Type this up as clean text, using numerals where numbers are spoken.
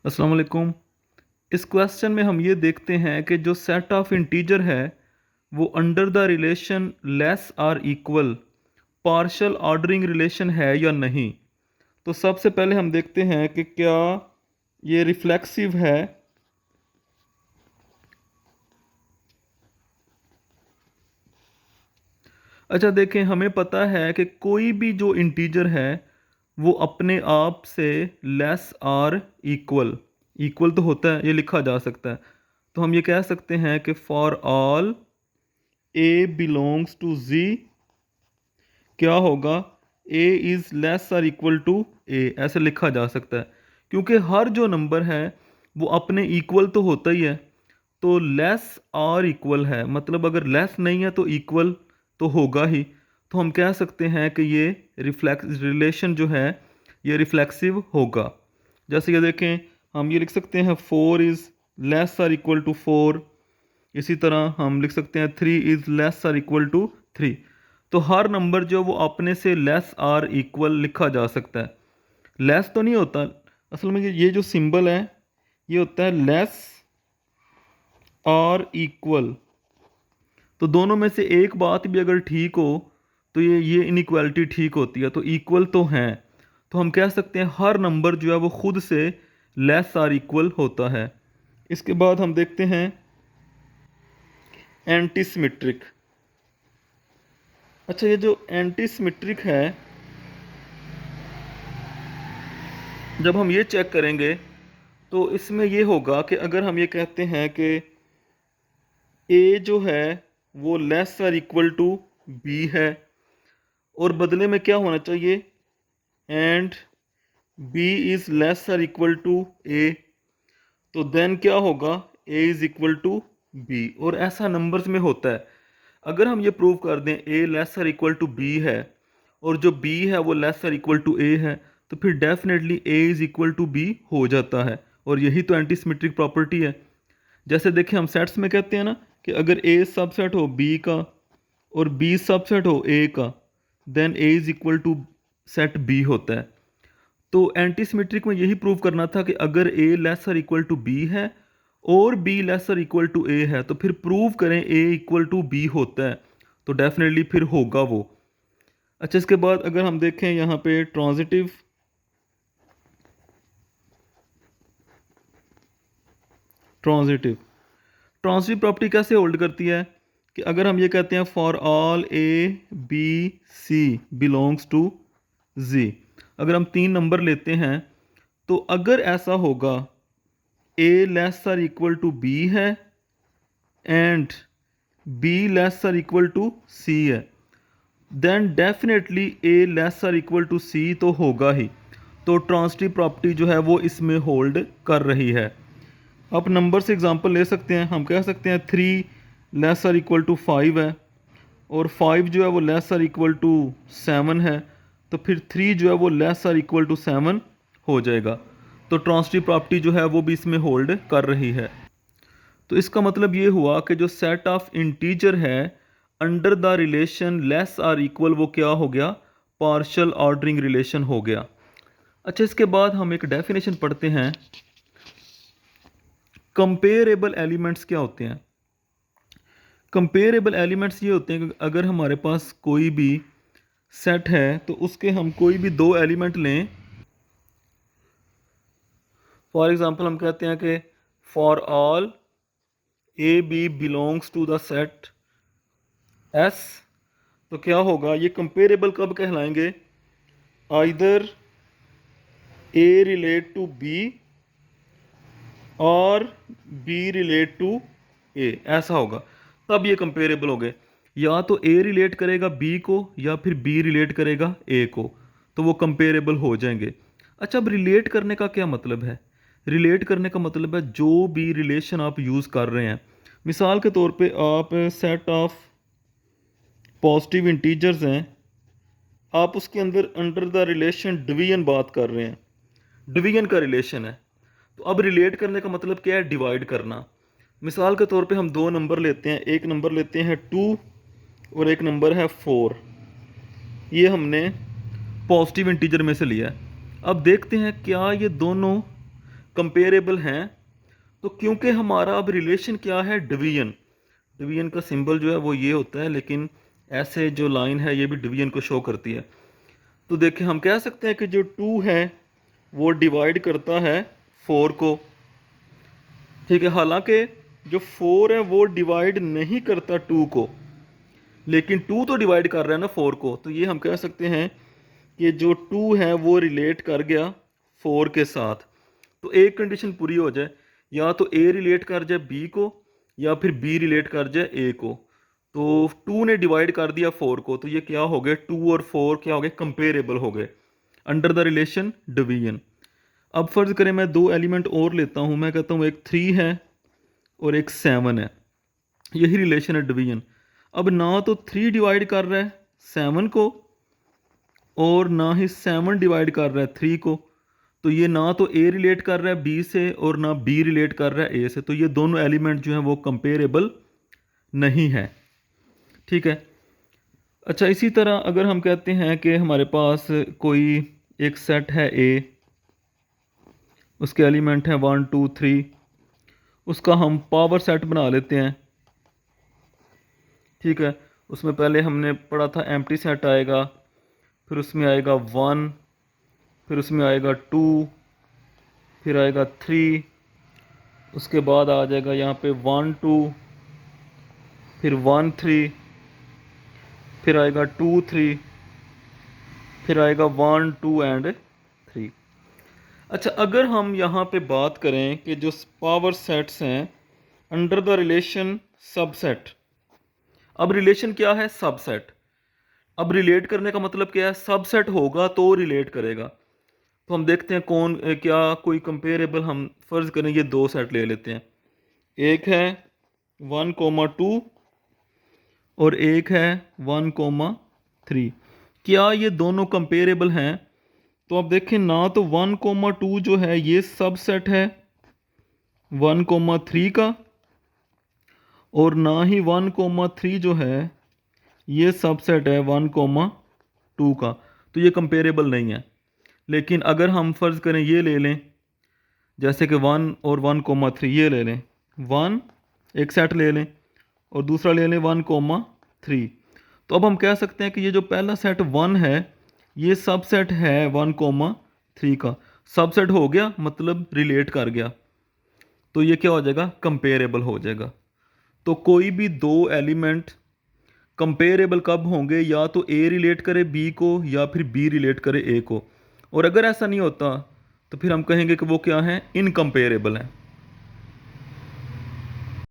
अस्सलाम वालेकुम। इस क्वेश्चन में हम ये देखते हैं कि जो सेट ऑफ इंटीजर है वो under the relation less or equal partial ordering relation है या नहीं। तो सबसे पहले हम देखते हैं कि क्या ये रिफ्लेक्सिव है। अच्छा देखें, हमें पता है कि कोई भी जो इंटीजर है वो अपने आप से लेस आर इक्वल इक्वल तो होता है, ये लिखा जा सकता है। तो हम ये कह सकते हैं कि for all A belongs to G क्या होगा, A is less or equal to A, ऐसे लिखा जा सकता है। क्योंकि हर जो नंबर है वो अपने इक्वल तो होता ही है। तो लेस और इक्वल है, मतलब अगर लेस नहीं है तो इक्वल तो होगा ही। तो हम कह सकते हैं कि ये रिफ्लेक्स रिलेशन जो है ये रिफ्लेक्सिव होगा। जैसे ये देखें, हम ये लिख सकते हैं 4 is less or equal to 4। इसी तरह हम लिख सकते हैं 3 is less or equal to 3। तो हर नंबर जो वो अपने से लेस आर इक्वल लिखा जा सकता है। लेस तो नहीं होता, असल में ये जो सिंबल है ये होता है लेस और इक्वल। तो दोनों में से एक बात भी अगर ठीक हो तो ये इनइक्वालिटी ठीक होती है। तो इक्वल तो हैं, तो हम कह सकते हैं हर नंबर जो है वो खुद से लेस और इक्वल होता है। इसके बाद हम देखते हैं एंटी सिमेट्रिक। अच्छा, ये जो एंटी सिमेट्रिक है, जब हम ये चेक करेंगे तो इसमें ये होगा कि अगर हम ये कहते हैं कि ए जो है वो लेस और इक्वल टू बी है और बदले में क्या होना चाहिए, एंड बी इज़ लेस और इक्वल टू ए, तो देन क्या होगा, A is equal to B. और ऐसा नंबर्स में होता है। अगर हम ये प्रूव कर दें ए लेस और इक्वल टू बी है और जो बी है वो लेस और इक्वल टू ए है, तो फिर definitely A is equal to B हो जाता है। और यही तो एंटी सिमेट्रिक प्रॉपर्टी है। जैसे देखिए, हम सेट्स में कहते हैं ना कि अगर ए सबसेट हो बी का और बी सबसेट हो ए का, then A is equal to set B होता है। तो एंटी सिमेट्रिक में यही प्रूव करना था कि अगर A lesser equal to B है और B lesser equal to A है तो फिर प्रूव करें ए इक्वल टू बी होता है, तो डेफिनेटली फिर होगा वो। अच्छा, इसके बाद अगर हम देखें यहाँ पे ट्रांजिटिव ट्रांजिटिव ट्रांजिटिव प्रॉपर्टी कैसे होल्ड करती है कि अगर हम ये कहते हैं for all A B C belongs to G, अगर हम 3 नंबर लेते हैं तो अगर ऐसा होगा A less or equal to B है and B less or equal to C है, then definitely A less or equal to C तो होगा ही। तो ट्रांजिटिव प्रॉपर्टी जो है वो इसमें होल्ड कर रही है। आप नंबर से एग्जांपल ले सकते हैं। हम कह सकते हैं 3 लेस आर इक्वल टू 5 है और 5 जो है वो लेस आर इक्वल टू 7 है, तो फिर 3 जो है वो लेस आर इक्वल टू 7 हो जाएगा। तो ट्रांजिटिव प्रॉपर्टी जो है वो भी इसमें होल्ड कर रही है। तो इसका मतलब ये हुआ कि जो सेट ऑफ इंटीजर है under the relation less or equal वो क्या हो गया, पार्शियल ऑर्डरिंग रिलेशन हो गया। अच्छा, इसके बाद हम एक डेफिनेशन पढ़ते हैं। कंपेरेबल एलिमेंट्स क्या होते हैं? कंपेरेबल एलिमेंट्स ये होते हैं कि अगर हमारे पास कोई भी सेट है तो उसके हम कोई भी 2 एलिमेंट लें। फॉर एग्जांपल हम कहते हैं कि for all A B belongs to the set S, तो क्या होगा, ये कंपेरेबल कब कहलाएंगे, either A relate to B और बी रिलेट टू ए, ऐसा होगा तब ये कंपेरेबल हो गए। या तो ए रिलेट करेगा बी को या फिर बी रिलेट करेगा ए को, तो वो कंपेरेबल हो जाएंगे। अच्छा, अब रिलेट करने का क्या मतलब है? रिलेट करने का मतलब है जो भी रिलेशन आप यूज़ कर रहे हैं। मिसाल के तौर पे आप सेट ऑफ पॉजिटिव इंटीजर्स हैं, आप उसके अंदर अंडर द रिलेशन डिवीजन बात कर रहे हैं, डिवीजन का रिलेशन है। तो अब रिलेट करने का मतलब क्या है, डिवाइड करना। मिसाल के तौर पे हम 2 नंबर लेते हैं, एक नंबर लेते हैं 2 और एक नंबर है 4। ये हमने पॉजिटिव इंटीजर में से लिया है। अब देखते हैं क्या ये दोनों कंपेरेबल हैं। तो क्योंकि हमारा अब रिलेशन क्या है, डिवीजन, डिवीजन का सिंबल जो है वो ये होता है, लेकिन ऐसे जो लाइन है ये भी डिवीजन को शो करती है। तो देखिए हम कह सकते हैं कि जो 2 है वो डिवाइड करता है 4 को, ठीक है। हालांकि जो 4 है वो डिवाइड नहीं करता 2 को, लेकिन 2 तो डिवाइड कर रहा है ना 4 को। तो ये हम कह सकते हैं कि जो 2 है वो रिलेट कर गया 4 के साथ। तो एक कंडीशन पूरी हो जाए, या तो ए रिलेट कर जाए बी को, या फिर बी रिलेट कर जाए ए को। तो 2 ने डिवाइड कर दिया 4 को, तो ये क्या हो गए, 2 और 4 क्या हो गए, कंपेरेबल हो गए अंडर द रिलेशन डिवीजन। अब फर्ज करें मैं 2 एलिमेंट और लेता हूँ, मैं कहता हूँ एक 3 है और एक 7 है, यही रिलेशन है डिवीजन। अब ना तो 3 डिवाइड कर रहा है 7 को, और ना ही 7 डिवाइड कर रहा है 3 को। तो ये ना तो ए रिलेट कर रहा है बी से और ना बी रिलेट कर रहा है ए से, तो ये दोनों एलिमेंट जो हैं वो कंपेरेबल नहीं है, ठीक है। अच्छा, इसी तरह अगर हम कहते हैं कि हमारे पास कोई एक सेट है ए, उसके एलिमेंट हैं 1 2 3, उसका हम पावर सेट बना लेते हैं, ठीक है। उसमें पहले हमने पढ़ा था एम्प्टी सेट आएगा, फिर उसमें आएगा 1, फिर उसमें आएगा 2, फिर आएगा 3, उसके बाद आ जाएगा यहाँ पे 1 2, फिर 1 3, फिर आएगा 2 3, फिर आएगा 1 2 एंड 3। अच्छा, अगर हम यहाँ पे बात करें कि जो पावर सेट्स हैं अंडर द रिलेशन सबसेट, अब रिलेशन क्या है, सबसेट। अब रिलेट करने का मतलब क्या है, सबसेट होगा तो रिलेट करेगा। तो हम देखते हैं कौन क्या कोई कंपेरेबल, हम फर्ज करें ये 2 सेट ले लेते हैं, एक है 1 2 और एक है 1 3। क्या ये दोनों कंपेरेबल हैं? तो आप देखें ना तो 1 2 जो है ये सबसेट है 1 3 का, और ना ही 1 3 जो है ये सबसेट है 1 2 का। तो ये कंपेरेबल नहीं है। लेकिन अगर हम फर्ज करें ये ले लें, जैसे कि 1 और 1 3 ये ले लें, 1 एक सेट ले लें और दूसरा ले लें 1 3। तो अब हम कह सकते हैं कि ये जो पहला सेट 1 है ये सबसेट है 1 3 का, सबसेट हो गया मतलब रिलेट कर गया, तो ये क्या हो जाएगा, कंपेरेबल हो जाएगा। तो कोई भी 2 एलिमेंट कंपेरेबल कब होंगे, या तो ए रिलेट करे बी को या फिर बी रिलेट करे ए को। और अगर ऐसा नहीं होता तो फिर हम कहेंगे कि वो क्या है, इनकम्पेरेबल है।